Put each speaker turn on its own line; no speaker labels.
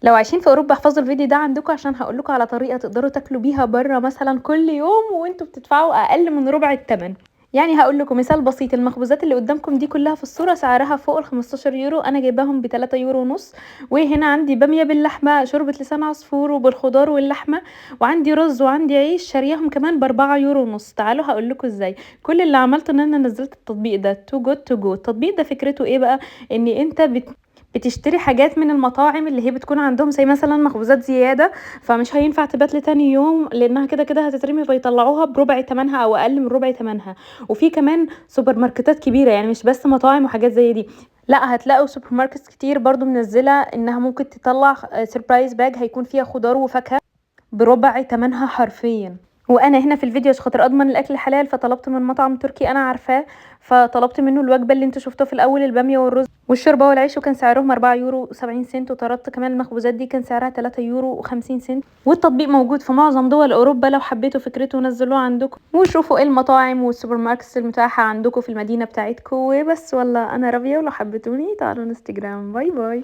لو عايشين في اوروبا احفظوا الفيديو ده عندكم، عشان هقول لكم على طريقه تقدروا تاكلوا بيها بره مثلا كل يوم وانتوا بتدفعوا اقل من ربع الثمن. يعني هقول لكم مثال بسيط، المخبوزات اللي قدامكم دي كلها في الصوره سعرها فوق ال 15 يورو، انا جايباهم ب 3 يورو ونص. وهنا عندي باميه باللحمه، شوربه لسان عصفور وبالخضار واللحمه، وعندي رز وعندي عيش شارياهم كمان ب 4 يورو ونص. تعالوا هقول لكم ازاي. كل اللي عملته ان انا نزلت التطبيق ده تو جود تو جو. التطبيق ده فكرته ايه بقى؟ ان انت بتشتري حاجات من المطاعم اللي هي بتكون عندهم زي مثلا مخبوزات زياده، فمش هينفع تبات لتاني يوم لانها كده كده هتترمي، فيطلعوها بربع ثمنها او اقل من ربع ثمنها. وفي كمان سوبر ماركتات كبيره، يعني مش بس مطاعم وحاجات زي دي، لا هتلاقوا سوبر ماركت كتير برضو منزله انها ممكن تطلع سربرايز باج هيكون فيها خضار وفاكهه بربع ثمنها حرفيا. وانا هنا في الفيديو عشان خاطر اضمن الاكل حلال، فطلبت من مطعم تركي انا عارفاه، فطلبت منه الوجبه اللي انتوا شفتوها في الاول، الباميه والرز والشوربه والعيش، وكان سعرهم 4 يورو 70 سنت. وطلبت كمان المخبوزات دي كان سعرها 3 يورو و50 سنت. والتطبيق موجود في معظم دول اوروبا، لو حبيتوا فكرته نزلوه عندكم وشوفوا ايه المطاعم والسوبر ماركتس المتاحه عندكم في المدينه بتاعتكم. وبس والله انا راضيه، ولو حبيتوني تعالوا انستجرام. باي باي.